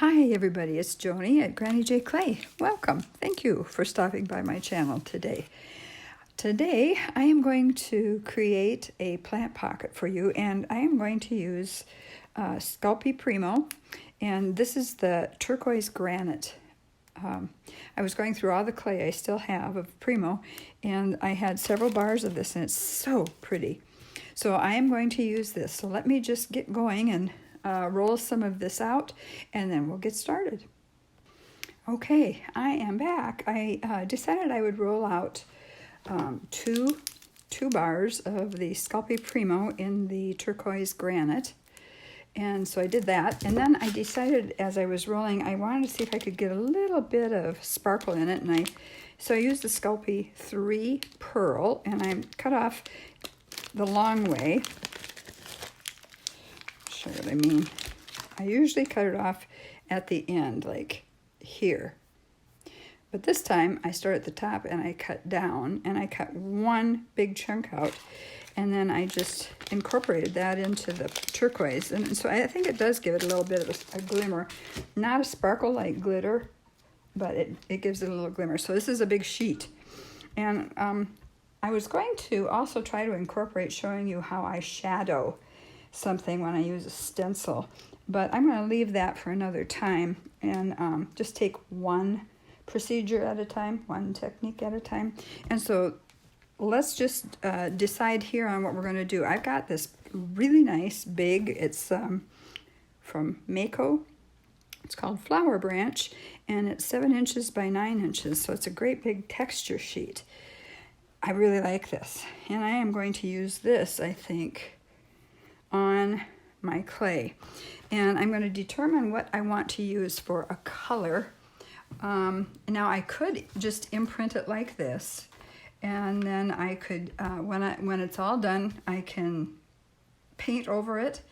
Hi everybody, it's Joni at Granny J Clay. Welcome. Thank you for stopping by my channel today. Today I am going to create a plant pocket for you, and I am going to use Sculpey Primo, and this is the turquoise granite. I was going through all the clay I still have of Primo, and I had several bars of this, and it's so pretty. So I am going to use this. So let me just get going and roll some of this out, and then we'll get started. Okay, I am back. I decided I would roll out two bars of the Sculpey Primo in the turquoise granite. And so I did that, and then I decided as I was rolling, I wanted to see if I could get a little bit of sparkle in it, and so I used the Sculpey 3 Pearl, and I cut off the long way. Show you what I mean. I usually cut it off at the end, like here. But this time I start at the top and I cut down, and I cut one big chunk out, and then I just incorporated that into the turquoise. And so I think it does give it a little bit of a glimmer. Not a sparkle like glitter, but it gives it a little glimmer. So this is a big sheet. And I was going to also try to incorporate showing you how I shadow something when I use a stencil. But I'm going to leave that for another time and just take one procedure at a time, one technique at a time. And so let's just decide here on what we're going to do. I've got this really nice big, it's from Mako. It's called Flower Branch, and it's 7 inches by 9 inches, so it's a great big texture sheet. I really like this, and I am going to use this, I think, on my clay. And I'm going to determine what I want to use for a color. Now I could just imprint it like this, and then I could, when it's all done, I can paint over it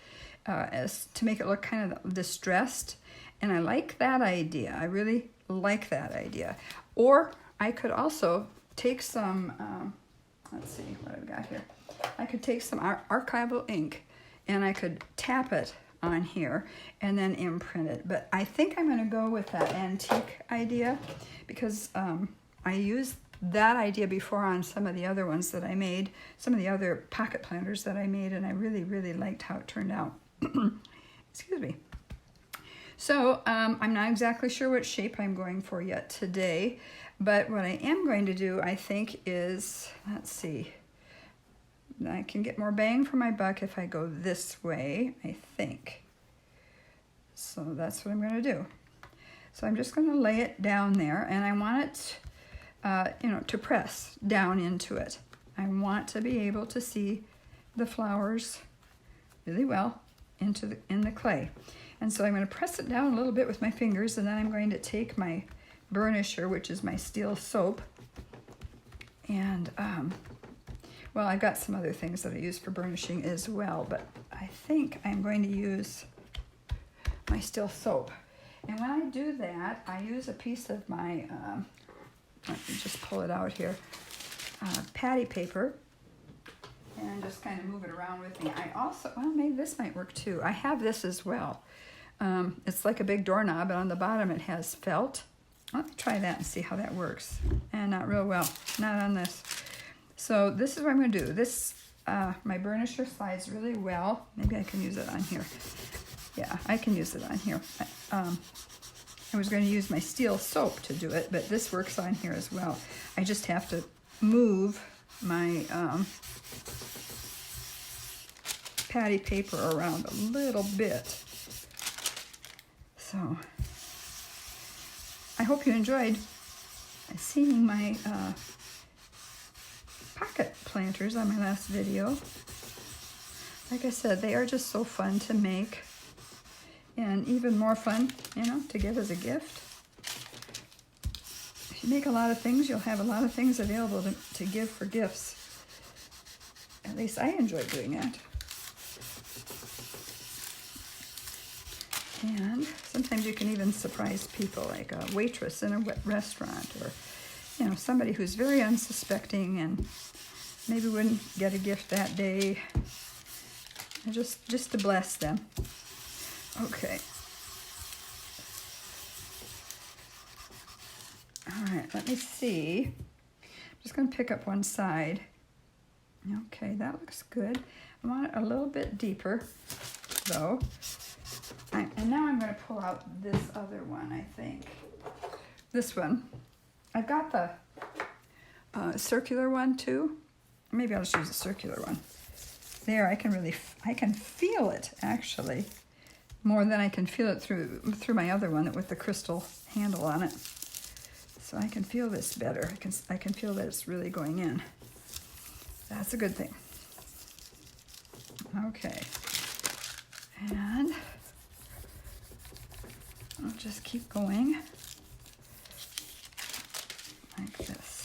as to make it look kind of distressed. And I like that idea. I really like that idea. Or I could also take some, let's see what I've got here. I could take some archival ink, and I could tap it on here and then imprint it. But I think I'm going to go with that antique idea, because I used that idea before on some of the other ones that I made, some of the other pocket planters that I made, and I really liked how it turned out. Excuse me. So I'm not exactly sure what shape I'm going for yet today, but what I am going to do, I think, is, let's see, I can get more bang for my buck if I go this way, I think. So that's what I'm going to do. So I'm just going to lay it down there, and I want it, to press down into it. I want to be able to see the flowers really well in the clay. And so I'm going to press it down a little bit with my fingers, and then I'm going to take my burnisher, which is my steel soap, and well, I've got some other things that I use for burnishing as well, but I think I'm going to use my steel soap. And when I do that, I use a piece of my, let me just pull it out here, patty paper, and just kind of move it around with me. I also, well, maybe this might work too. I have this as well. It's like a big doorknob, and on the bottom it has felt. Let me try that and see how that works. And not real well, not on this. So this is what I'm going to do. This, my burnisher slides really well. Maybe I can use it on here. Yeah, I can use it on here. I was going to use my steel soap to do it, but this works on here as well. I just have to move my patty paper around a little bit. So I hope you enjoyed seeing my pocket planters on my last video. Like I said, they are just so fun to make, and even more fun, to give as a gift. If you make a lot of things, you'll have a lot of things available to give for gifts. At least I enjoy doing that. And sometimes you can even surprise people, like a waitress in a restaurant, or somebody who's very unsuspecting and maybe wouldn't get a gift that day, and just to bless them. Okay, All right, let me see. I'm just going to pick up one side. Okay, that looks good. I want it a little bit deeper, though. And now I'm going to pull out this other one, I think. This one. I've got the circular one, too. Maybe I'll just use a circular one. There, I can feel it, actually, more than I can feel it through my other one with the crystal handle on it. So I can feel this better. I can feel that it's really going in. That's a good thing. Okay. And I'll just keep going like this.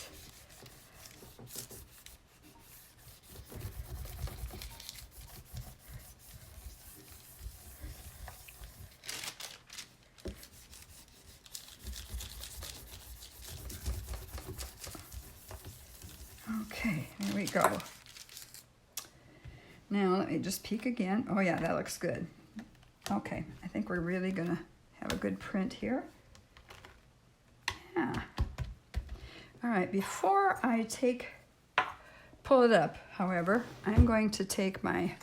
Okay, there we go. Now let me just peek again. Oh yeah, that looks good. Okay, I think we're really gonna have a good print here. Yeah. All right, before I pull it up, however, I'm going to take where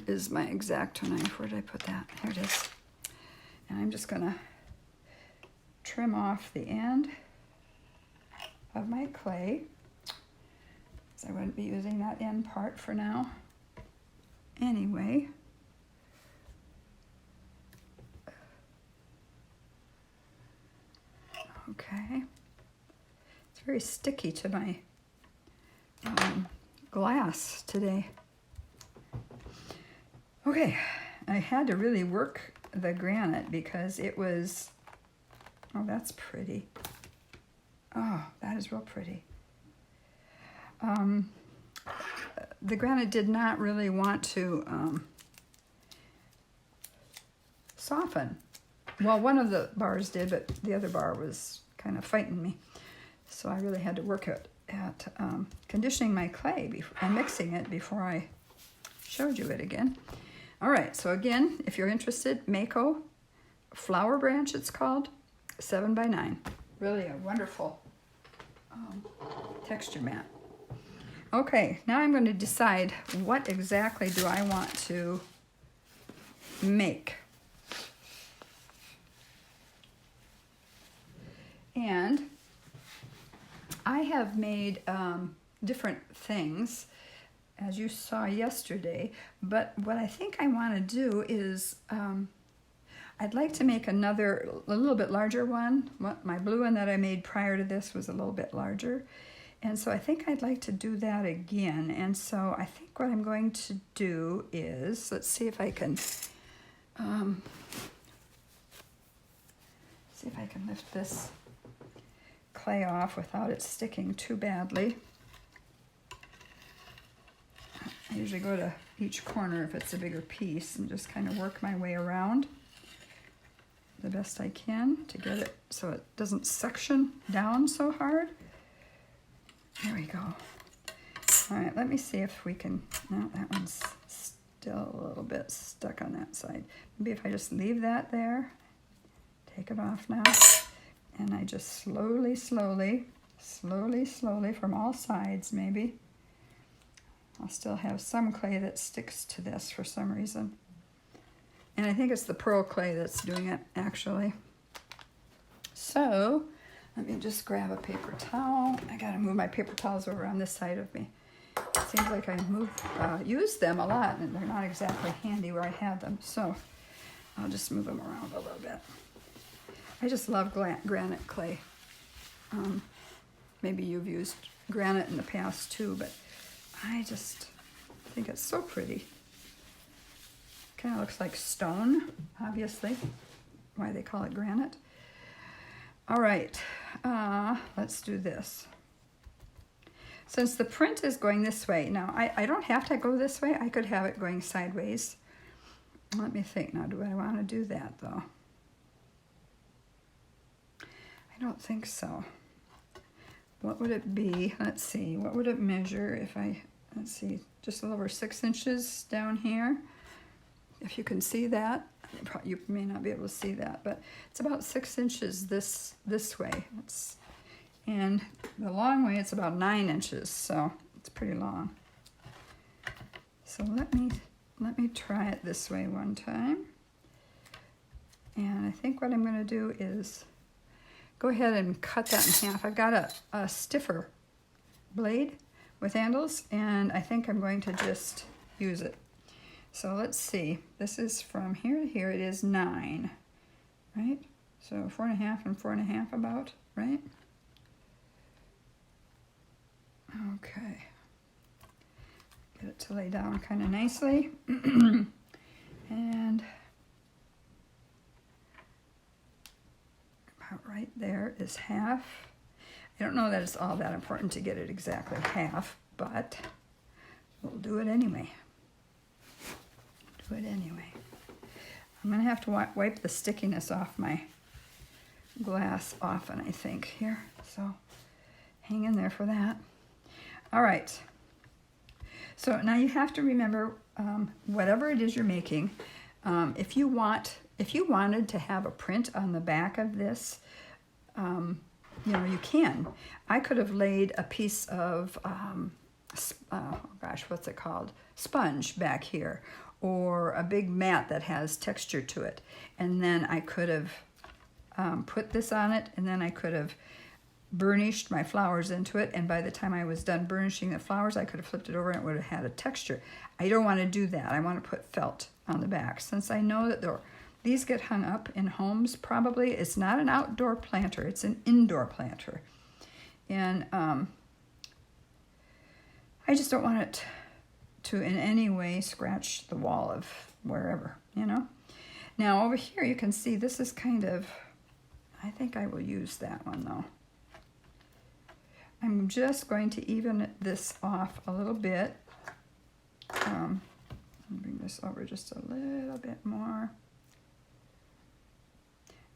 is my X-Acto knife? Where did I put that? Here it is. And I'm just gonna trim off the end of my clay. I wouldn't be using that end part for now. Anyway. Okay. It's very sticky to my glass today. Okay, I had to really work the granite because it was, oh, that's pretty. Oh, that is real pretty. The granite did not really want to soften. Well, one of the bars did, but the other bar was kind of fighting me. So I really had to work at conditioning my clay and mixing it before I showed you it again. All right, so again, if you're interested, Mako Flower Branch, it's called, 7x9. Really a wonderful texture mat. Okay, now I'm going to decide what exactly do I want to make. And I have made different things, as you saw yesterday, but what I think I want to do is I'd like to make a little bit larger one. My blue one that I made prior to this was a little bit larger. And so I think I'd like to do that again. And so I think what I'm going to do is, let's see if I can, lift this clay off without it sticking too badly. I usually go to each corner if it's a bigger piece and just kind of work my way around the best I can to get it so it doesn't suction down so hard. There we go. All right, let me see if we can, no, that one's still a little bit stuck on that side. Maybe if I just leave that there, take it off now, and I just slowly from all sides maybe. I'll still have some clay that sticks to this for some reason. And I think it's the pearl clay that's doing it, actually. So, let me just grab a paper towel. I gotta move my paper towels over on this side of me. It seems like I use them a lot, and they're not exactly handy where I have them. So, I'll just move them around a little bit. I just love granite clay. Maybe you've used granite in the past too, but I just think it's so pretty. Kind of looks like stone, obviously, why they call it granite. All right, let's do this. Since the print is going this way, now I don't have to go this way. I could have it going sideways. Let me think. Now, do I want to do that, though? I don't think so. What would it be? Let's see. What would it measure if let's see, just a little over 6 inches down here. If you can see that. You may not be able to see that, but it's about 6 inches this way. And the long way, it's about 9 inches, so it's pretty long. So let me try it this way one time. And I think what I'm going to do is go ahead and cut that in half. I've got a stiffer blade with handles, and I think I'm going to just use it. So let's see. This is from here to here. It is 9, right? So 4.5 and 4.5 about, right? Okay. Get it to lay down kind of nicely. And about right there is half. I don't know that it's all that important to get it exactly half, but we'll do it anyway. Do it anyway. I'm going to have to wipe the stickiness off my glass often, I think, here. So hang in there for that. All right. So now you have to remember, whatever it is you're making, if you wanted to have a print on the back of this, you know, you can. I could have laid a piece of, oh gosh, what's it called? Sponge back here, or a big mat that has texture to it. And then I could have put this on it, and then I could have burnished my flowers into it, and by the time I was done burnishing the flowers, I could have flipped it over and it would have had a texture. I don't want to do that. I want to put felt on the back. Since I know that these get hung up in homes, probably. It's not an outdoor planter, it's an indoor planter. And I just don't want it to in any way scratch the wall of wherever, you know. Now over here you can see this is kind of, I think I will use that one though. I'm just going to even this off a little bit. Bring this over just a little bit more.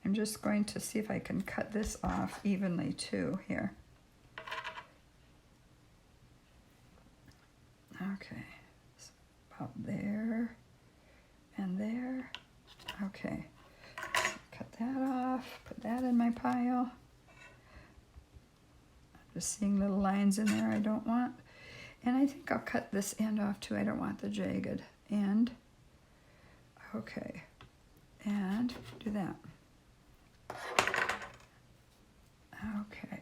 I'm just going to see if I can cut this off evenly too here. Okay, so about there and there. Okay, cut that off, put that in my pile. Just seeing little lines in there I don't want. And I think I'll cut this end off too. I don't want the jagged end. Okay, and do that. Okay.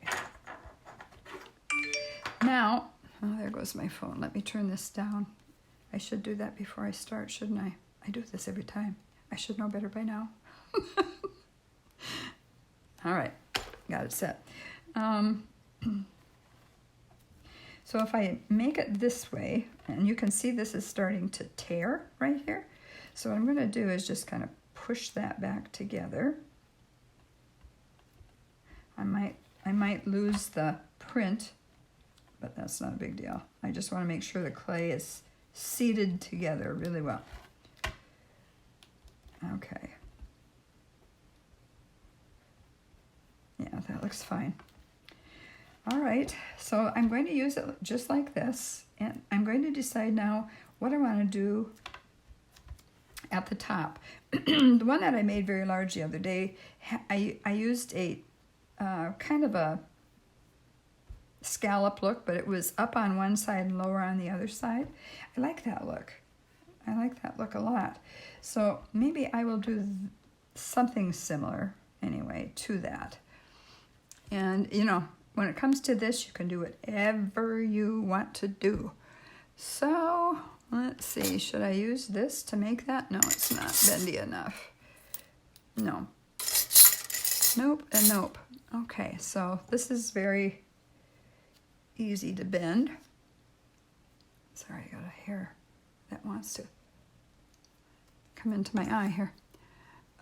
Now, oh, there goes my phone. Let me turn this down. I should do that before I start, shouldn't I? I do this every time. I should know better by now. All right, got it set. So if I make it this way, and you can see this is starting to tear right here. So what I'm going to do is just kind of push that back together. I might lose the print, but that's not a big deal. I just want to make sure the clay is seated together really well. Okay. Yeah, that looks fine. All right, so I'm going to use it just like this, and I'm going to decide now what I want to do at the top. The one that I made very large the other day, I used a kind of a scallop look, but it was up on one side and lower on the other side. I like that look. I like that look a lot. So maybe I will do something similar anyway to that. And you know, when it comes to this, you can do whatever you want to do. So let's see, should I use this to make that? No, it's not bendy enough. No. Nope and nope. Okay, so this is very easy to bend. Sorry, I got a hair that wants to come into my eye here.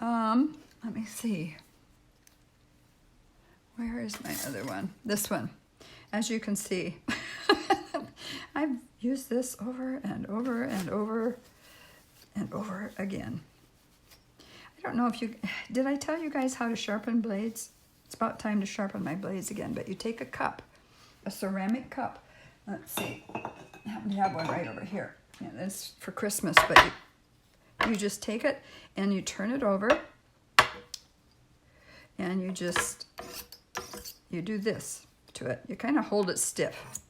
Let me see. Where is my other one? This one. As you can see, I've used this over and over and over and over again. I don't know if did I tell you guys how to sharpen blades? It's about time to sharpen my blades again, but you take a cup, a ceramic cup. Let's see, I happen to have one right over here. Yeah, that's for Christmas, but you just take it and you turn it over and you do this. to it. You kind of hold it stiff,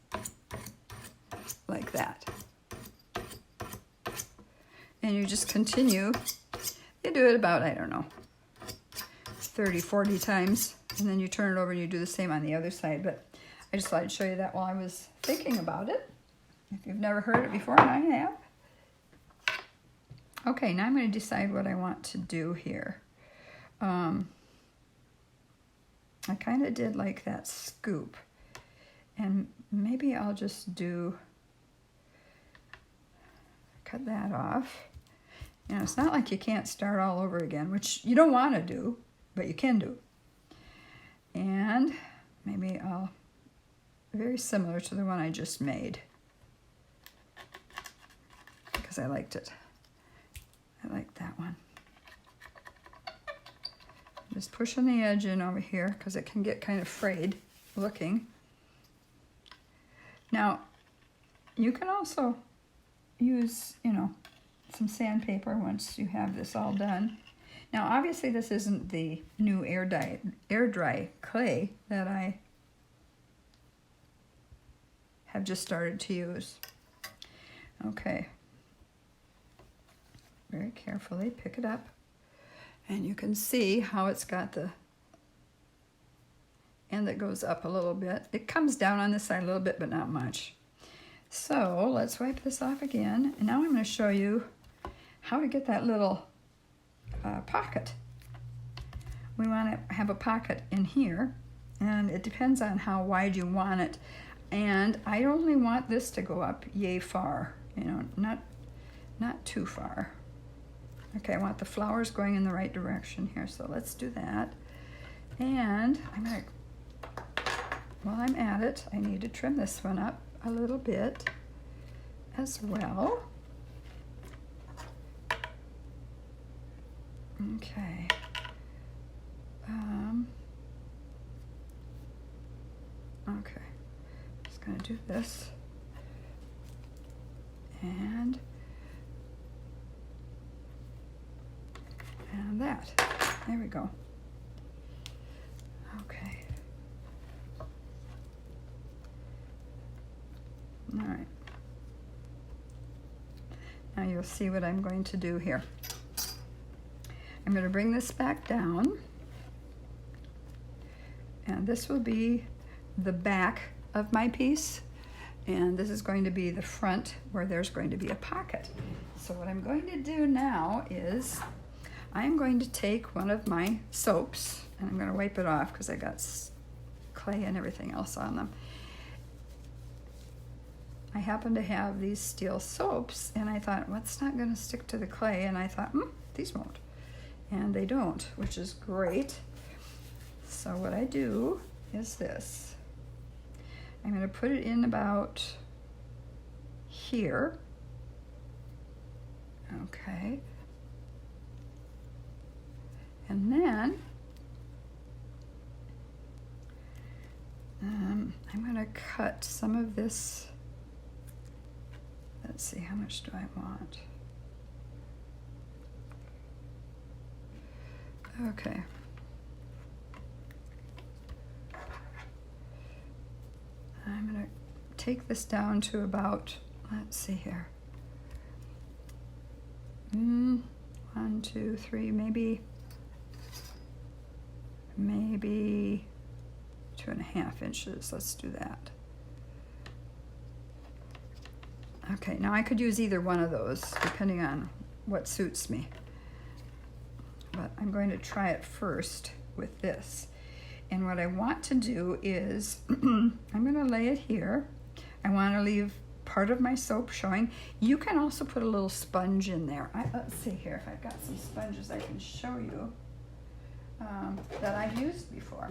like that. And you just continue. You do it about, I don't know, 30, 40 times. And then you turn it over and you do the same on the other side. But I just thought I'd show you that while I was thinking about it. If you've never heard it before, and I have. Okay, now I'm going to decide what I want to do here. I kind of did like that scoop. And maybe I'll just cut that off. You know, it's not like you can't start all over again, which you don't want to do, but you can do. And maybe very similar to the one I just made, because I liked it. I like that one. Just pushing the edge in over here because it can get kind of frayed looking. Now, you can also use, you know, some sandpaper once you have this all done. Now, obviously, this isn't the new air dry clay that I have just started to use. Okay. Very carefully pick it up. And you can see how it's got the end that goes up a little bit. It comes down on this side a little bit, but not much. So let's wipe this off again. And now I'm going to show you how to get that little pocket. We want to have a pocket in here, and it depends on how wide you want it. And I only want this to go up yay far, you know, not too far. Okay, I want the flowers going in the right direction here, so let's do that. And while I'm at it, I need to trim this one up a little bit as well. Okay. Okay. Just gonna do this. And that. There we go. Okay. All right. Now you'll see what I'm going to do here. I'm going to bring this back down, and this will be the back of my piece, and this is going to be the front where there's going to be a pocket. So what I'm going to do now is I'm going to take one of my soaps, and I'm going to wipe it off because I got clay and everything else on them. I happen to have these steel soaps, and I thought, well, it's not going to stick to the clay, and I thought, these won't. And they don't, which is great. So what I do is this. I'm going to put it in about here. Okay. And then I'm going to cut some of this. Let's see, how much do I want? Okay. I'm going to take this down to about, let's see here. 1, 2, 3, maybe 2.5 inches. Let's do that. Okay, now I could use either one of those depending on what suits me. But I'm going to try it first with this. And what I want to do is, I'm going to lay it here. I want to leave part of my soap showing. You can also put a little sponge in there. Let's see here if I've got some sponges I can show you that I've used before.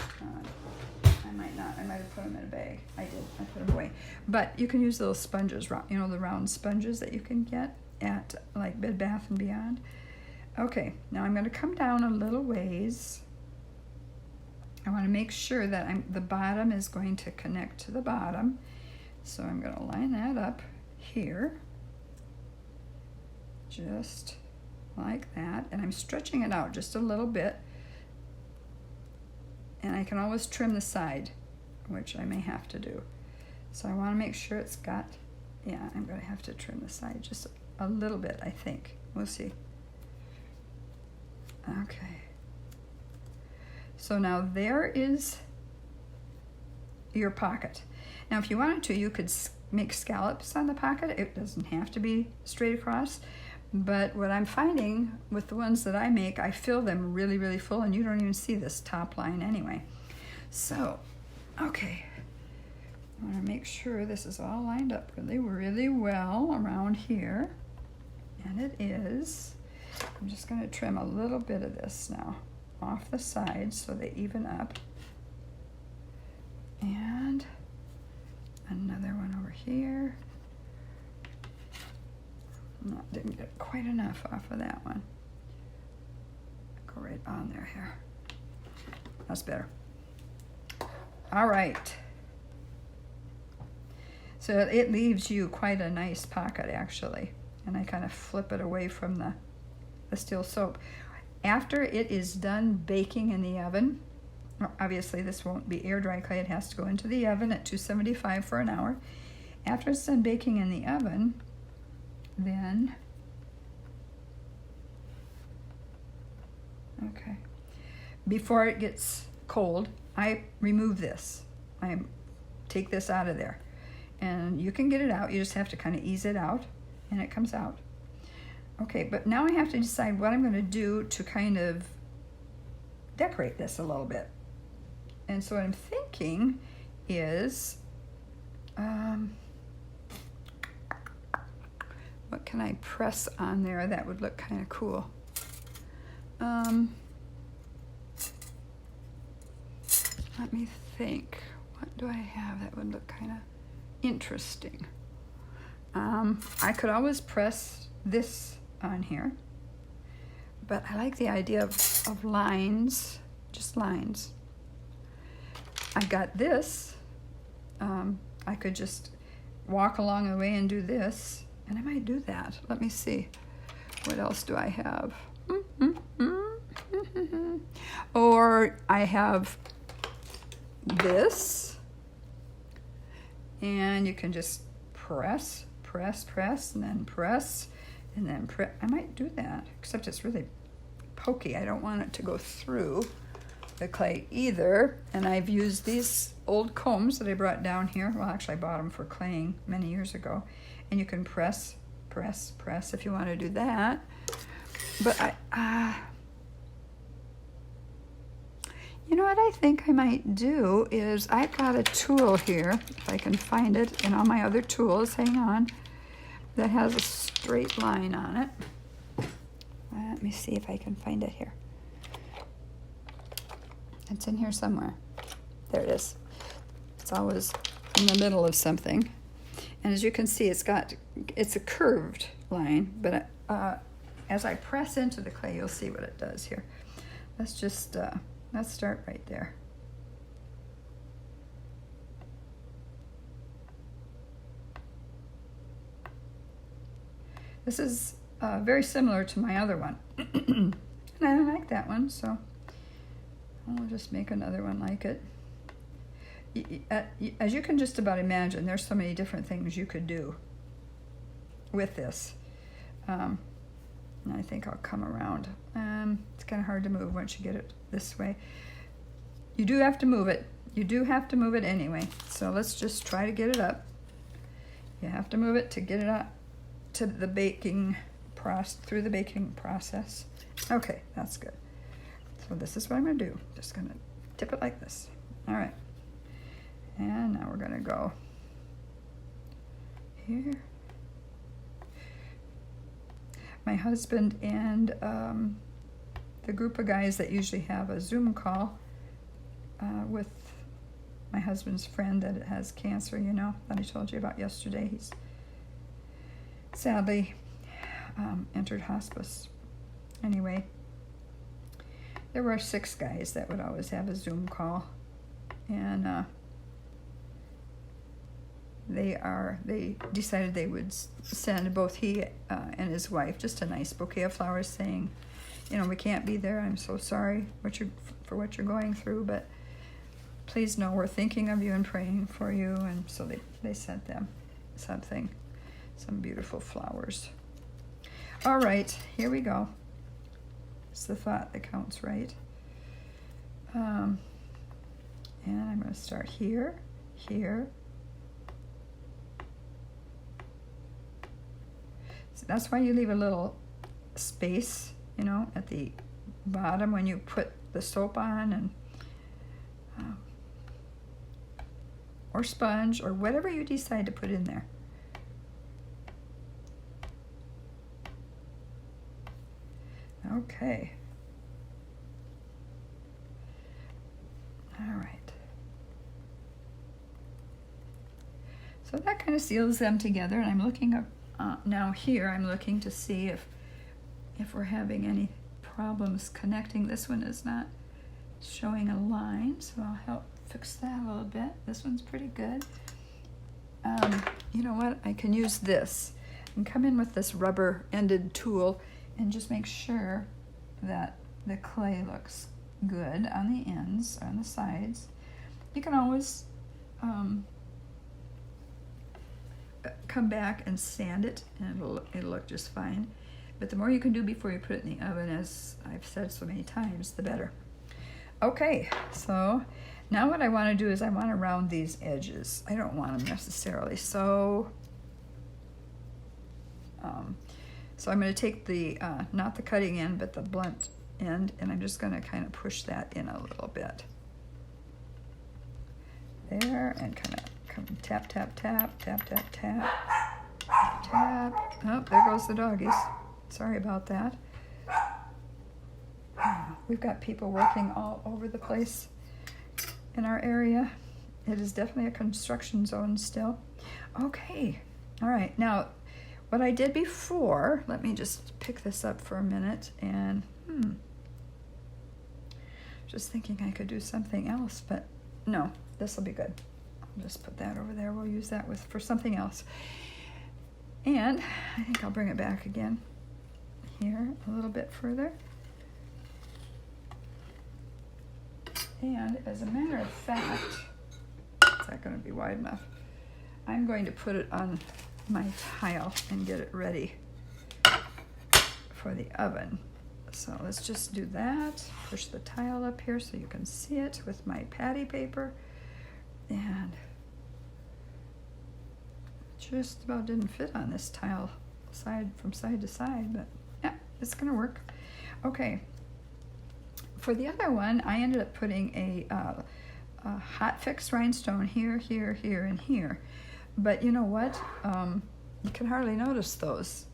I might not. I might have put them in a bag. I did. I put them away. But you can use those sponges, you know, the round sponges that you can get at like Bed Bath & Beyond. Okay, now I'm going to come down a little ways. I want to make sure that the bottom is going to connect to the bottom. So I'm going to line that up here. Just like that. And I'm stretching it out just a little bit. And I can always trim the side, which I may have to do. So I want to make sure it's got, yeah, I'm going to have to trim the side just a little bit, I think. We'll see. Okay. So now there is your pocket. Now if you wanted to, you could make scallops on the pocket. It doesn't have to be straight across. But what I'm finding with the ones that I make, I fill them really, really full, and you don't even see this top line anyway. So, okay. I want to make sure this is all lined up really, really well around here. And it is. I'm just going to trim a little bit of this now off the sides so they even up. And another one over here. No, didn't get quite enough off of that one. Go right on there here. That's better. All right. So it leaves you quite a nice pocket actually. And I kind of flip it away from the steel soap. After it is done baking in the oven, obviously this won't be air dry clay, it has to go into the oven at 275 for an hour. After it's done baking in the oven, then, okay, before it gets cold, I remove this. I take this out of there. And you can get it out, you just have to kind of ease it out, and it comes out. Okay, but now I have to decide what I'm going to do to kind of decorate this a little bit. And so what I'm thinking is, what can I press on there that would look kind of cool? Let me think. What do I have that would look kind of interesting? I could always press this on here, but I like the idea of lines, just lines. I got this. I could just walk along the way and do this, and I might do that. Let me see. What else do I have? Or I have this, and you can just press, and then press, and then press. I might do that, except it's really pokey. I don't want it to go through the clay either. And I've used these old combs that I brought down here. Well, actually I bought them for claying many years ago. And you can press if you want to do that. But you know what I think I might do is I've got a tool here, if I can find it in all my other tools, hang on, that has a straight line on it. Let me see if I can find it here. It's in here somewhere. There it is. It's always in the middle of something. And as you can see, it's a curved line, but as I press into the clay, you'll see what it does here. Let's just, let's start right there. This is very similar to my other one. And I like that one, so I'll just make another one like it. As you can just about imagine, there's so many different things you could do with this. And I think I'll come around. It's kind of hard to move once you get it this way. You do have to move it. You do have to move it anyway. So let's just try to get it up. You have to move it to get it up to the baking process, through the baking process. Okay, that's good. So this is what I'm going to do. Just going to tip it like this. All right. And now we're going to go here. My husband and the group of guys that usually have a Zoom call with my husband's friend that has cancer, you know, that I told you about yesterday. He's sadly entered hospice. Anyway, there were 6 guys that would always have a Zoom call, and they decided they would send both he and his wife just a nice bouquet of flowers saying, you know, we can't be there. I'm so sorry for what you're going through, but please know we're thinking of you and praying for you. And so they sent them something, some beautiful flowers. All right, here we go. It's the thought that counts, right? And I'm going to start here, here. So that's why you leave a little space, you know, at the bottom when you put the soap on, and or sponge, or whatever you decide to put in there. Okay. All right. So that kind of seals them together, and I'm looking up now here. I'm looking to see if we're having any problems connecting. This one is not showing a line, so I'll help fix that a little bit. This one's pretty good. You know what? I can use this and come in with this rubber-ended tool and just make sure that the clay looks good on the ends, on the sides. You can always come back and sand it, and it'll look just fine. But the more you can do before you put it in the oven, as I've said so many times, the better. Okay, so now what I want to do is I want to round these edges. I don't want them necessarily so. So I'm going to take the, not the cutting end, but the blunt end, and I'm just going to kind of push that in a little bit. There, and kind of come tap, tap, tap, tap, tap, tap, tap. Oh, there goes the doggies. Sorry about that. We've got people working all over the place in our area. It is definitely a construction zone still. Okay, all right. Now, what I did before, let me just pick this up for a minute, and just thinking I could do something else, but no, this will be good. I'll just put that over there. We'll use that for something else. And I think I'll bring it back again here a little bit further. And as a matter of fact, is that going to be wide enough? I'm going to put it on my tile and get it ready for the oven. So let's just do that. Push the tile up here so you can see it with my patty paper. And just about didn't fit on this tile from side to side, but yeah, it's gonna work. Okay. For the other one, I ended up putting a hot fix rhinestone here, here, here, and here. But you know what? You can hardly notice those.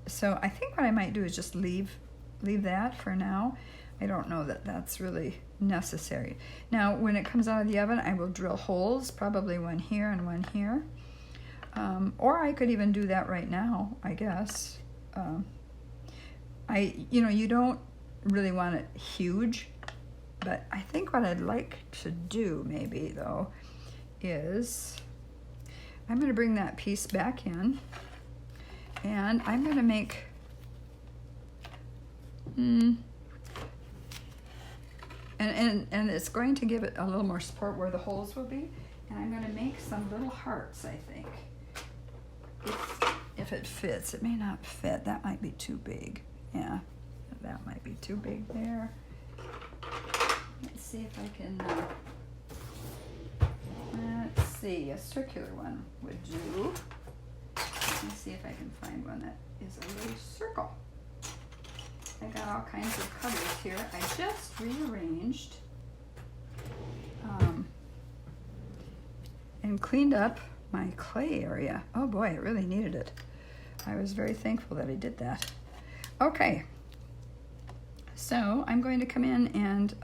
So I think what I might do is just leave that for now. I don't know that that's really necessary. Now, when it comes out of the oven, I will drill holes, probably one here and one here. Or I could even do that right now, I guess. You don't really want it huge, but I think what I'd like to do maybe though is I'm going to bring that piece back in, and I'm going to make and it's going to give it a little more support where the holes will be, and I'm going to make some little hearts, I think, if it fits. It may not fit. That might be too big. Yeah, that might be too big there. Let's see if I can let's see, a circular one would do. Let me see if I can find one that is a little circle. I got all kinds of colors here. I just rearranged and cleaned up my clay area. Oh boy, it really needed it. I was very thankful that I did that. Okay, so I'm going to come in, and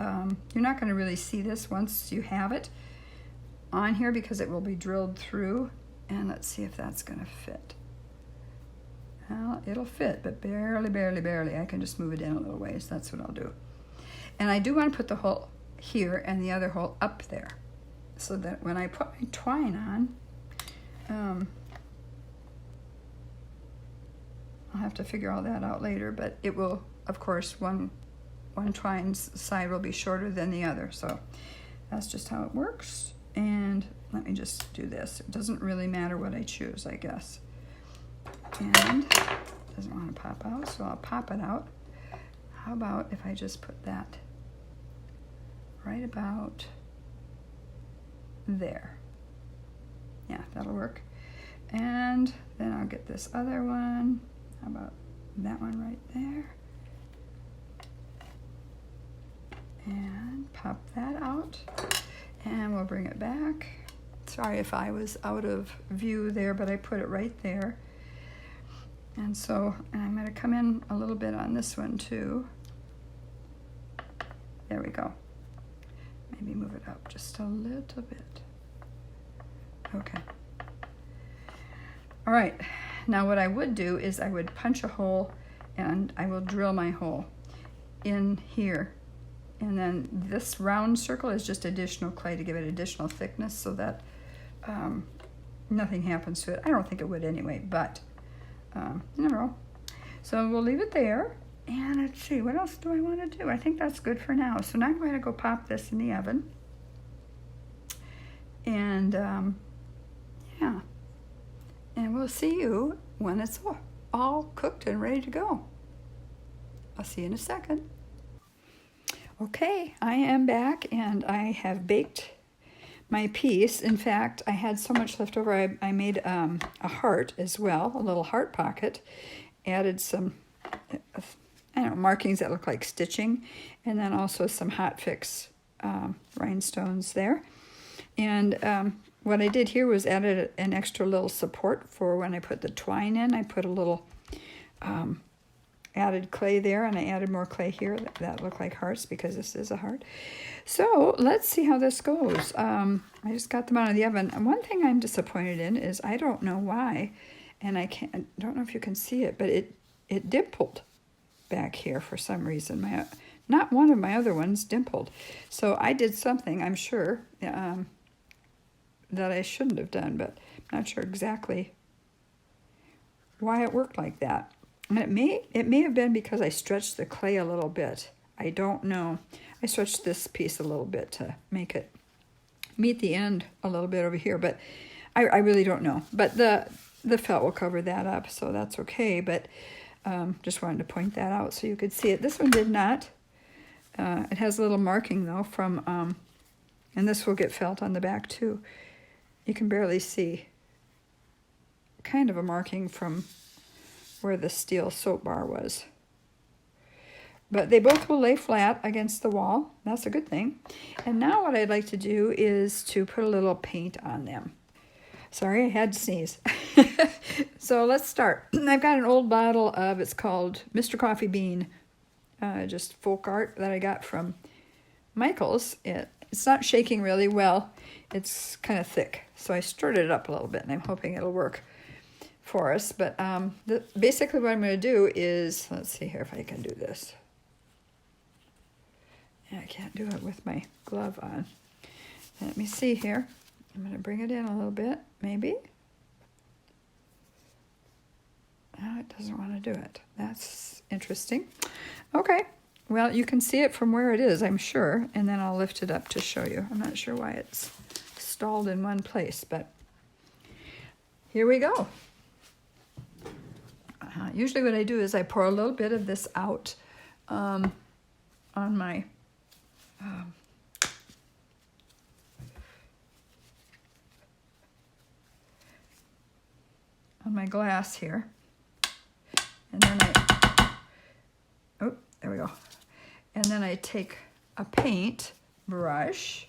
you're not going to really see this once you have it on here because it will be drilled through. And let's see if that's going to fit. Well, it'll fit, but barely, barely, barely. I can just move it in a little ways. That's what I'll do. And I do want to put the hole here and the other hole up there, so that when I put my twine on, I'll have to figure all that out later, but it will, of course, one twine's side will be shorter than the other. So that's just how it works. And let me just do this. It doesn't really matter what I choose, I guess. And it doesn't want to pop out, so I'll pop it out. How about if I just put that right about there? Yeah, that'll work. And then I'll get this other one. How about that one right there? And pop that out. And we'll bring it back. Sorry if I was out of view there, but I put it right there. And so, and I'm going to come in a little bit on this one too. There we go. Maybe move it up just a little bit. Okay. All right. Now what I would do is I would punch a hole and I will drill my hole in here. And then this round circle is just additional clay to give it additional thickness so that nothing happens to it. I don't think it would anyway, but you never know. So we'll leave it there. And let's see, what else do I want to do? I think that's good for now. So now I'm going to go pop this in the oven. And yeah, and we'll see you when it's all cooked and ready to go. I'll see you in a second. Okay, I am back and I have baked my piece. In fact, I had so much left over, I made a heart as well, a little heart pocket, added some I don't know, markings that look like stitching, and then also some Hot Fix rhinestones there. And what I did here was added an extra little support for when I put the twine in. I put a little added clay there, and I added more clay here that look like hearts because this is a heart. So let's see how this goes. I just got them out of the oven. And one thing I'm disappointed in is I don't know why, and I don't know if you can see it, but it dimpled back here for some reason. Not one of my other ones dimpled. So I did something, I'm sure, that I shouldn't have done, but I'm not sure exactly why it worked like that. And it may have been because I stretched the clay a little bit. I don't know. I stretched this piece a little bit to make it meet the end a little bit over here, but I really don't know. But the felt will cover that up, so that's okay. But just wanted to point that out so you could see it. This one did not. It has a little marking though from, and this will get felt on the back too. You can barely see kind of a marking from where the steel soap bar was. But they both will lay flat against the wall. That's a good thing. And now what I'd like to do is to put a little paint on them. Sorry, I had to sneeze. So let's start. I've got an old bottle of, it's called Mr. Coffee Bean, just folk art that I got from Michael's. It's not shaking really well. It's kind of thick. So I stirred it up a little bit, and I'm hoping it'll work for us. But basically what I'm going to do is, let's see here if I can do this. Yeah, I can't do it with my glove on. Let me see here. I'm going to bring it in a little bit, maybe. Oh, it doesn't want to do it. That's interesting. Okay, well, you can see it from where it is, I'm sure, and then I'll lift it up to show you. I'm not sure why it's stalled in one place, but here we go. Usually what I do is I pour a little bit of this out on my glass here, and then there we go, and then I take a paint brush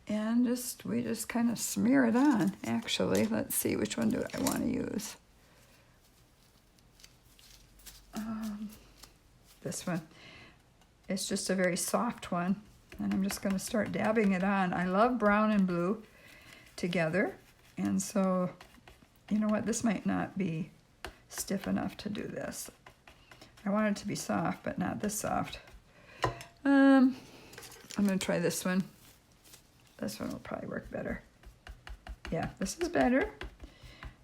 and we just kind of smear it on. Actually, let's see, which one do I want to use? This one. It's just a very soft one, and I'm just going to start dabbing it on. I love brown and blue together, and so you know what, this might not be stiff enough to do this. I want it to be soft, but not this soft. I'm going to try this one. This one will probably work better. Yeah, this is better.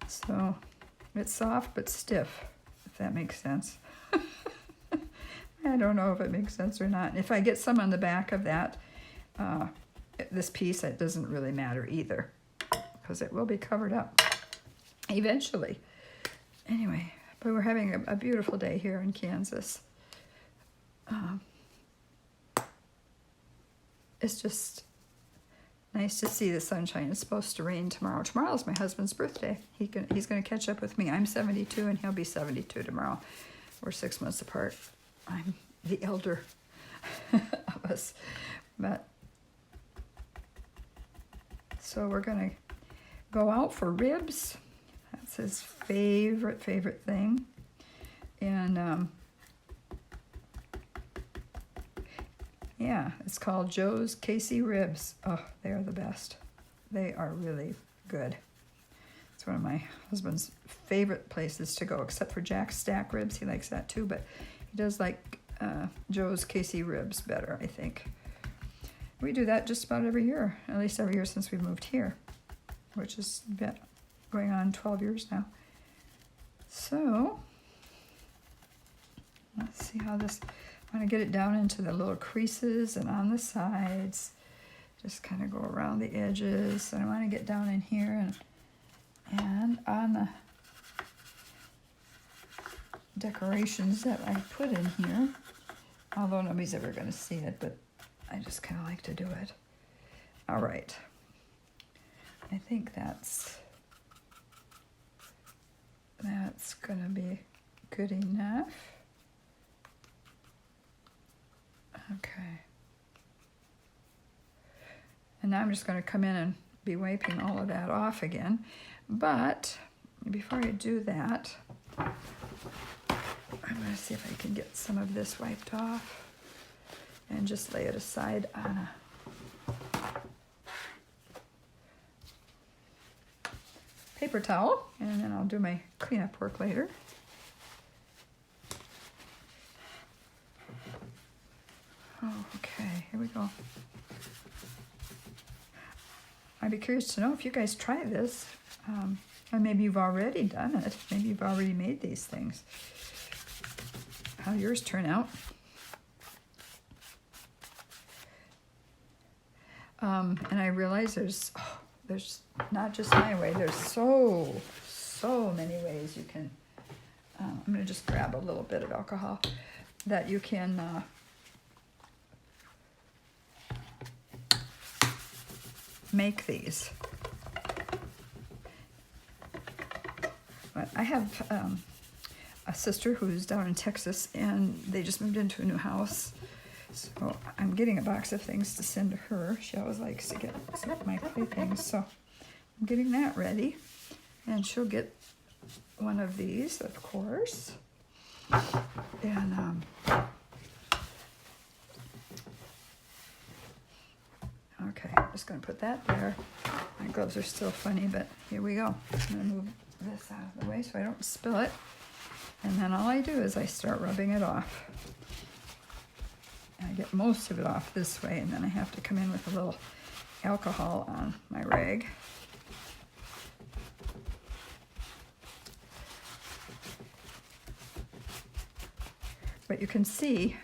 So it's soft but stiff, if that makes sense. I don't know if it makes sense or not. If I get some on the back of that this piece, it doesn't really matter either, because it will be covered up eventually. Anyway, but we're having a beautiful day here in Kansas. It's just nice to see the sunshine. It's supposed to rain tomorrow. Tomorrow's my husband's birthday. He's going to catch up with me. I'm 72 and he'll be 72 tomorrow. We're 6 months apart. I'm the elder of us. But so we're going to go out for ribs. That's his favorite thing. And yeah, it's called Joe's Casey Ribs. Oh, they are the best. They are really good. It's one of my husband's favorite places to go, except for Jack's Stack Ribs. He likes that too, but he does like Joe's Casey Ribs better, I think. We do that just about every year, at least every year since we moved here, which is going on 12 years now. So, let's see how this... I want to get it down into the little creases and on the sides. Just kind of go around the edges. And I want to get down in here and on the decorations that I put in here. Although nobody's ever going to see it, but I just kind of like to do it. All right. I think that's going to be good enough. Okay. And now I'm just going to come in and be wiping all of that off again. But before I do that, I'm going to see if I can get some of this wiped off and just lay it aside on a paper towel, and then I'll do my cleanup work later. Okay, here we go. I'd be curious to know if you guys try this, and maybe you've already done it. Maybe you've already made these things. How yours turn out. And I realize there's not just my way. There's so many ways you can. I'm going to just grab a little bit of alcohol that you can. Make these. But I have a sister who's down in Texas, and they just moved into a new house. So I'm getting a box of things to send to her. She always likes to get some of my playthings, so I'm getting that ready. And she'll get one of these, of course. And okay, I'm just going to put that there. My gloves are still funny, but here we go. I'm going to move this out of the way so I don't spill it. And then all I do is I start rubbing it off. I get most of it off this way, and then I have to come in with a little alcohol on my rag. But you can see,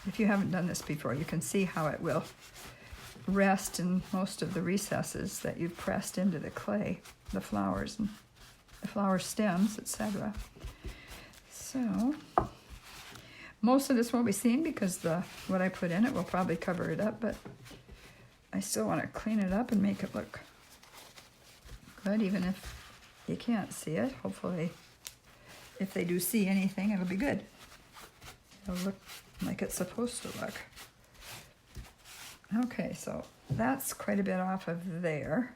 if you haven't done this before, you can see how it will rest in most of the recesses that you've pressed into the clay, the flowers and the flower stems, etc. So most of this won't be seen because what I put in it will probably cover it up, but I still want to clean it up and make it look good, even if you can't see it. Hopefully, if they do see anything, it'll be good. It'll look like it's supposed to look. Okay, so that's quite a bit off of there.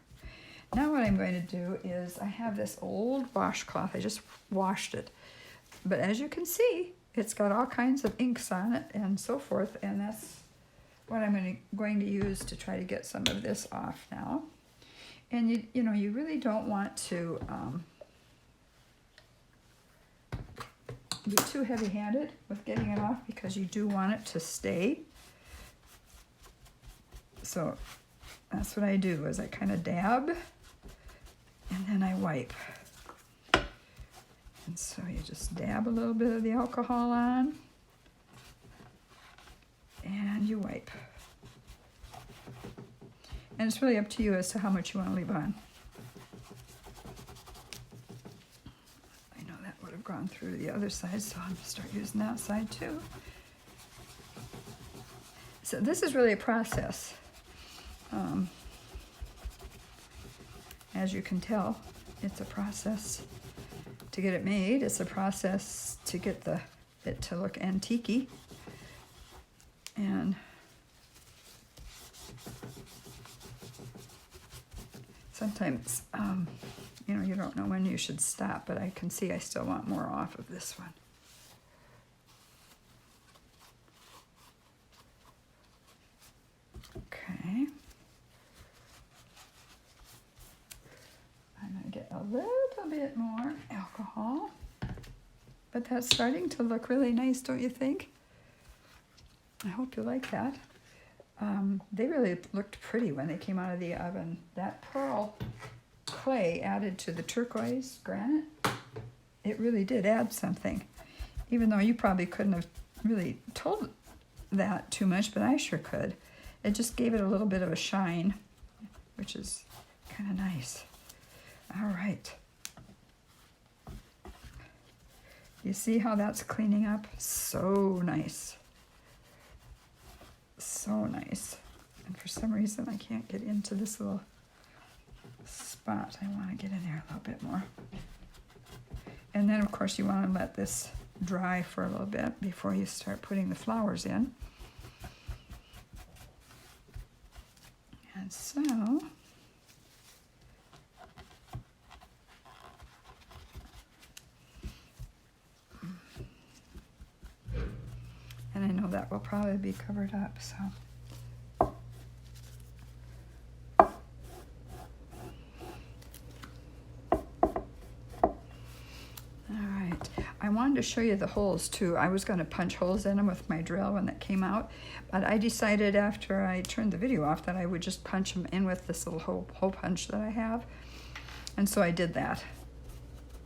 Now what I'm going to do is I have this old washcloth. I just washed it. But as you can see, it's got all kinds of inks on it and so forth, and that's what I'm going to use to try to get some of this off now. And you know, you really don't want to be too heavy-handed with getting it off because you do want it to stay. So that's what I do, is I kind of dab and then I wipe. And so you just dab a little bit of the alcohol on and you wipe. And it's really up to you as to how much you want to leave on. I know that would have gone through the other side, so I'm going to start using that side too. So this is really a process. As you can tell, it's a process to get it made. It's a process to get it to look antique-y. And sometimes, you know, you don't know when you should stop, but I can see I still want more off of this one. Okay. I'm going to get a little bit more alcohol, but that's starting to look really nice, don't you think? I hope you like that. They really looked pretty when they came out of the oven. That pearl clay added to the turquoise granite, it really did add something. Even though you probably couldn't have really told that too much, but I sure could. It just gave it a little bit of a shine, which is kind of nice. All right. You see how that's cleaning up? So nice. So nice. And for some reason I can't get into this little spot. I want to get in there a little bit more. And then of course you want to let this dry for a little bit before you start putting the flowers in. And so and I know that will probably be covered up, so. Alright, I wanted to show you the holes too. I was going to punch holes in them with my drill when that came out, but I decided after I turned the video off that I would just punch them in with this little hole punch that I have. And so I did that.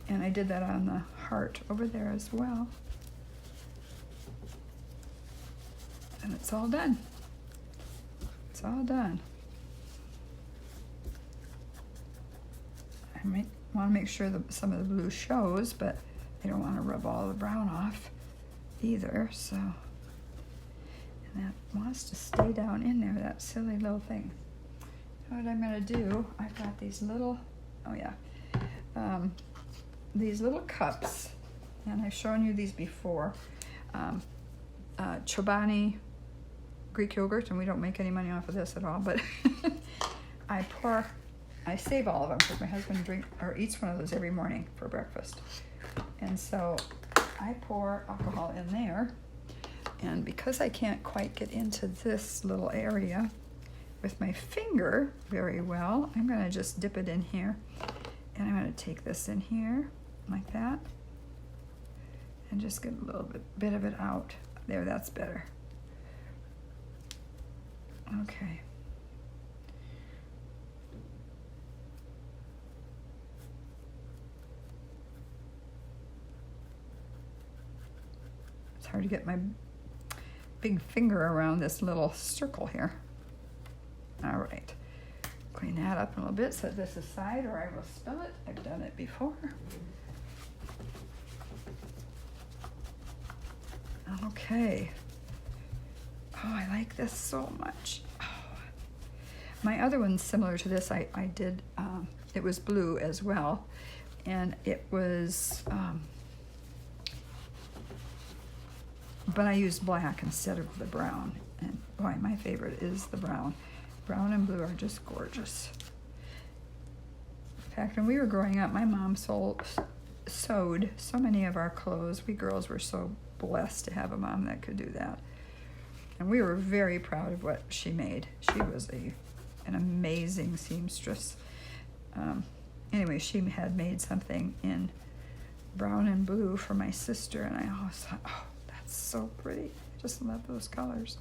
And I did that on the heart over there as well. And it's all done. It's all done. I want to make sure that some of the blue shows, but I don't want to rub all the brown off either, so. And that wants to stay down in there, that silly little thing. You know what I'm going to do? I've got these little, oh yeah, these little cups, and I've shown you these before. Chobani Greek yogurt, and we don't make any money off of this at all, but I save all of them because my husband eats one of those every morning for breakfast. And so I pour alcohol in there, and because I can't quite get into this little area with my finger very well, I'm going to just dip it in here, and I'm going to take this in here like that and just get a little bit of it out. There, that's better. Okay. It's hard to get my big finger around this little circle here. All right. Clean that up a little bit, set this aside or I will spill it. I've done it before. Okay. Oh, I like this so much. Oh. My other one's similar to this. I did, it was blue as well. And it was, but I used black instead of the brown. And boy, my favorite is the brown. Brown and blue are just gorgeous. In fact, when we were growing up, my mom sewed so many of our clothes. We girls were so blessed to have a mom that could do that. And we were very proud of what she made. She was an amazing seamstress. Anyway, she had made something in brown and blue for my sister, and I always thought, oh, that's so pretty. I just love those colors.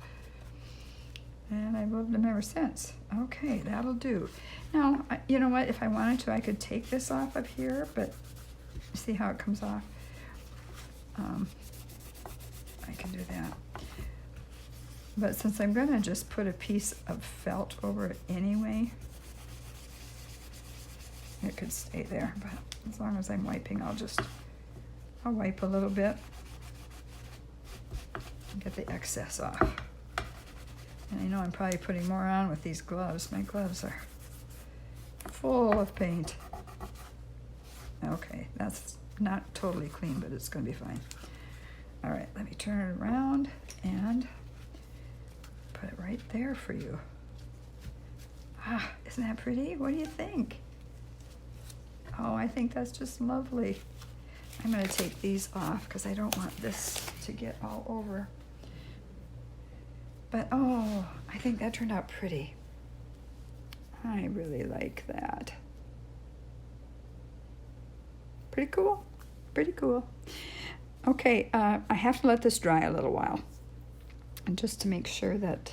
And I've loved them ever since. Okay, that'll do. Now, you know what? If I wanted to, I could take this off of here, but see how it comes off? I can do that. But since I'm gonna just put a piece of felt over it anyway, it could stay there, but as long as I'm wiping, I'll wipe a little bit and get the excess off. And I know I'm probably putting more on with these gloves. My gloves are full of paint. Okay, that's not totally clean, but it's gonna be fine. All right, let me turn it around and put it right there for you. Ah, isn't that pretty? What do you think? Oh, I think that's just lovely. I'm gonna take these off because I don't want this to get all over. But oh, I think that turned out pretty. I really like that. Pretty cool, pretty cool. Okay, I have to let this dry a little while. And just to make sure that,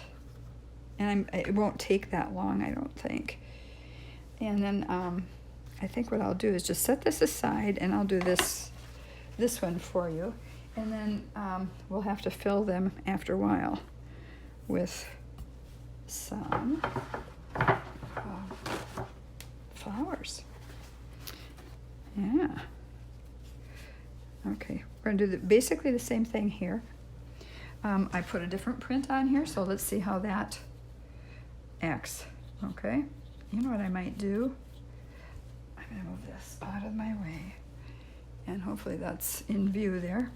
and it won't take that long, I don't think. And then I think what I'll do is just set this aside, and I'll do this one for you. And then we'll have to fill them after a while with some flowers. Yeah. Okay, we're gonna do basically the same thing here. I put a different print on here, so let's see how that acts. Okay, you know what I might do? I'm gonna move this out of my way, and hopefully that's in view there.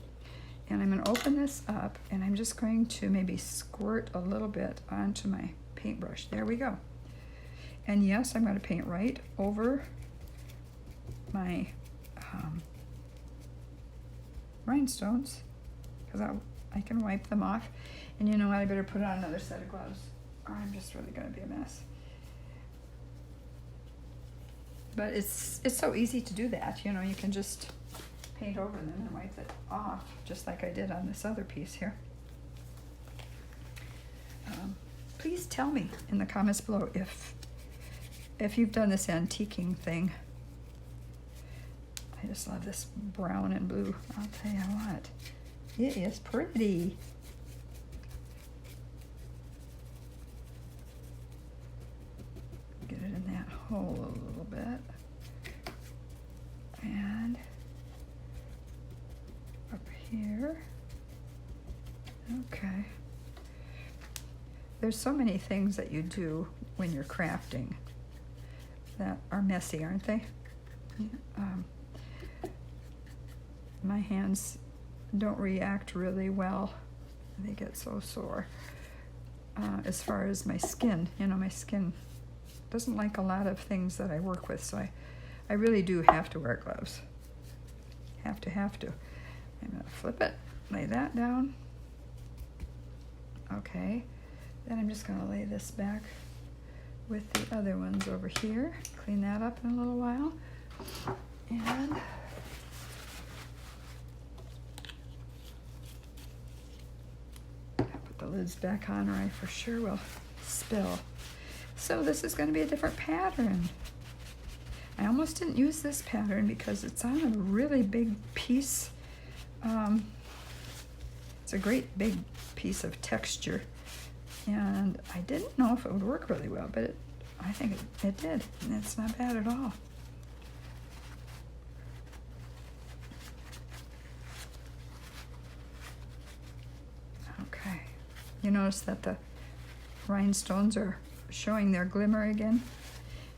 And I'm gonna open this up, and I'm just going to maybe squirt a little bit onto my paintbrush. There we go. And yes, I'm gonna paint right over my rhinestones, because I can wipe them off. And you know what, I better put on another set of gloves, or I'm just really gonna be a mess. But it's so easy to do that, you know, you can just paint over them and wipe it off, just like I did on this other piece here. Please tell me in the comments below if you've done this antiquing thing. I just love this brown and blue. I'll tell you what, it is pretty. Get it in that hole a little bit. And up here. Okay. There's so many things that you do when you're crafting that are messy, aren't they? My hands don't react really well. They get so sore. As far as my skin, you know, my skin doesn't like a lot of things that I work with, so I really do have to wear gloves. Have to. I'm gonna flip it, lay that down. Okay, then I'm just gonna lay this back with the other ones over here. Clean that up in a little while. And put the lids back on, or I for sure will spill. So this is going to be a different pattern. I almost didn't use this pattern because it's on a really big piece. It's a great big piece of texture, and I didn't know if it would work really well, but I think it did, and it's not bad at all. Okay, you notice that the rhinestones are showing their glimmer again,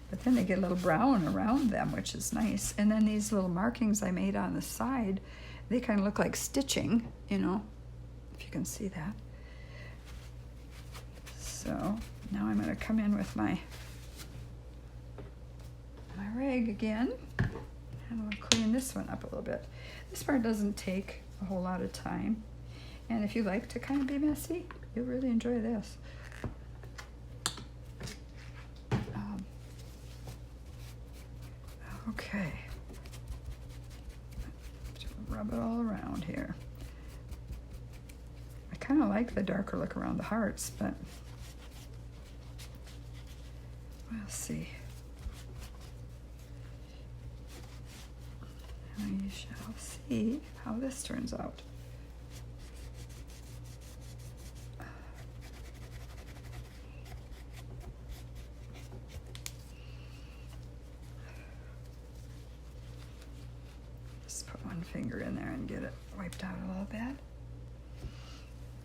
but then they get a little brown around them, which is nice. And then these little markings I made on the side, they kind of look like stitching, you know, if you can see that. So now I'm going to come in with my rag again, and I'll clean this one up a little bit. This part doesn't take a whole lot of time, and if you like to kind of be messy, you'll really enjoy this. Okay, just rub it all around here. I kind of like the darker look around the hearts, but we'll see. We shall see how this turns out. Just put one finger in there and get it wiped out a little bit.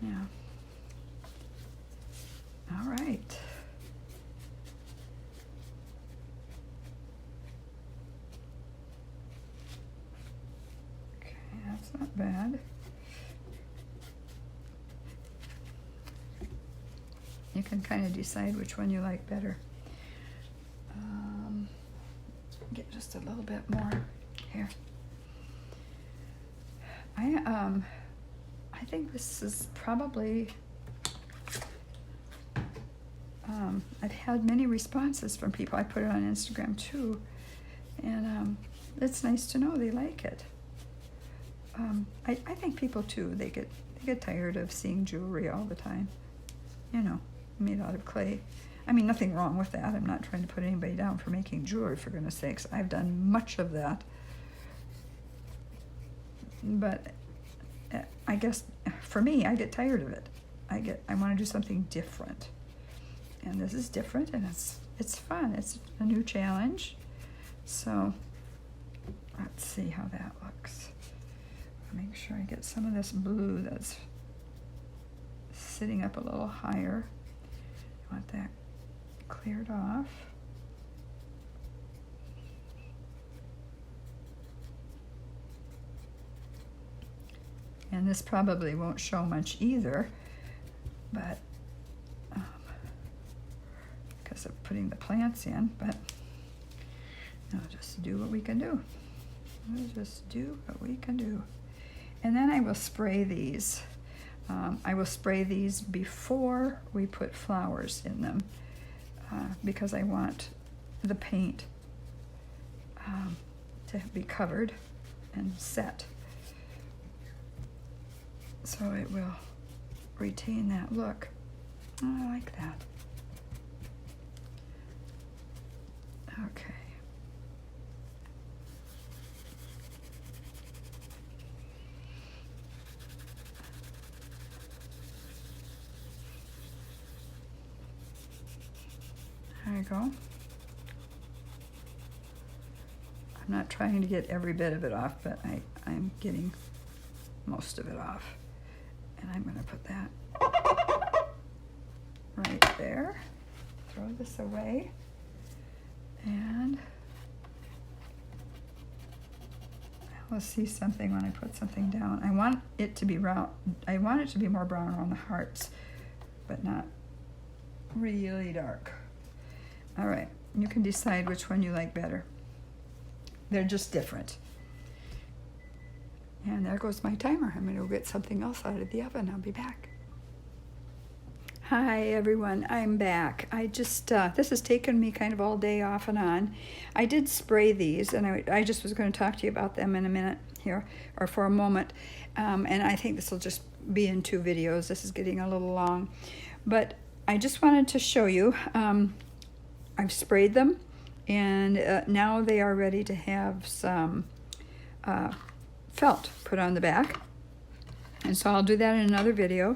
Yeah. All right. Okay, that's not bad. You can kind of decide which one you like better. Get just a little bit more here. I think this is probably, I've had many responses from people. I put it on Instagram too, and it's nice to know they like it. I think people too, they get tired of seeing jewelry all the time, you know, made out of clay. I mean, nothing wrong with that. I'm not trying to put anybody down for making jewelry, for goodness sakes. I've done much of that. But I guess for me, I get tired of it. I want to do something different. And this is different, and it's fun. It's a new challenge. So let's see how that looks. Make sure I get some of this blue that's sitting up a little higher. I want that cleared off. And this probably won't show much either, but because of putting the plants in, but I'll just do what we can do. We'll just do what we can do. And then I will spray these. I will spray these before we put flowers in them because I want the paint to be covered and set, so it will retain that look. Oh, I like that. Okay. There you go. I'm not trying to get every bit of it off, but I'm getting most of it off. And I'm going to put that right there. Throw this away. And I'll see something when I put something down. I want it to be round. I want it to be more brown around the hearts, but not really dark. All right, you can decide which one you like better. They're just different. And there goes my timer. I'm going to go get something else out of the oven. I'll be back. Hi everyone, I'm back. I just, this has taken me kind of all day off and on. I did spray these, and I just was going to talk to you about them in a minute here, or for a moment. And I think this will just be in 2 videos. This is getting a little long. But I just wanted to show you, I've sprayed them, and now they are ready to have some felt put on the back. And so I'll do that in another video.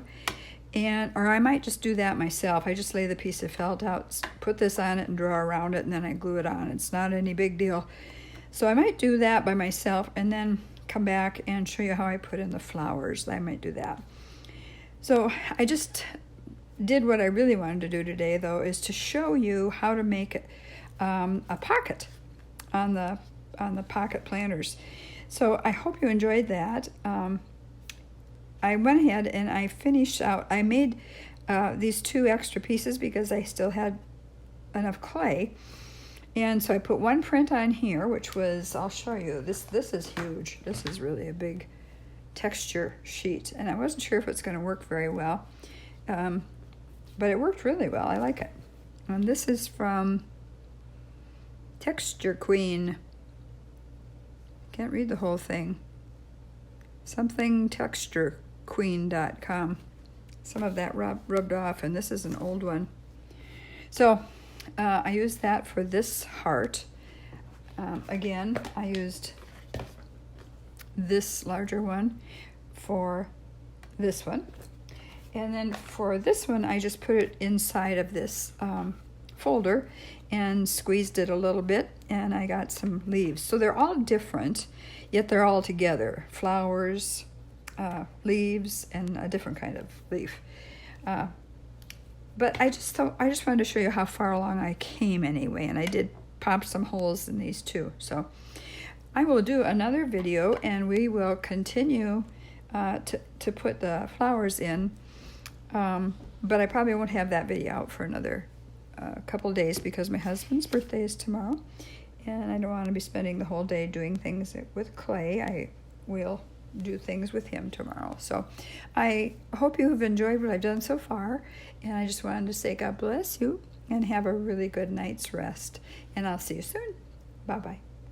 Or I might just do that myself. I just lay the piece of felt out, put this on it and draw around it, and then I glue it on. It's not any big deal. So I might do that by myself and then come back and show you how I put in the flowers. I might do that. So I just did what I really wanted to do today, though, is to show you how to make a pocket on the pocket planters. So I hope you enjoyed that. I went ahead and I finished out, I made these 2 extra pieces because I still had enough clay. And so I put one print on here, which was, I'll show you, this is huge. This is really a big texture sheet. And I wasn't sure if it's going to work very well, but it worked really well. I like it. And this is from Texture Queen. Can't read the whole thing. Something texturequeen.com. Some of that rubbed off, and this is an old one. So I used that for this heart. Again, I used this larger one for this one. And then for this one, I just put it inside of this folder and squeezed it a little bit, and I got some leaves. So they're all different, yet they're all together. Flowers, leaves, and a different kind of leaf. But I just wanted to show you how far along I came anyway, and I did pop some holes in these too. So I will do another video, and we will continue to put the flowers in, but I probably won't have that video out for another couple of days because my husband's birthday is tomorrow, and I don't want to be spending the whole day doing things with clay. I will do things with him tomorrow. So I hope you have enjoyed what I've done so far, and I just wanted to say God bless you and have a really good night's rest, and I'll see you soon. Bye-bye.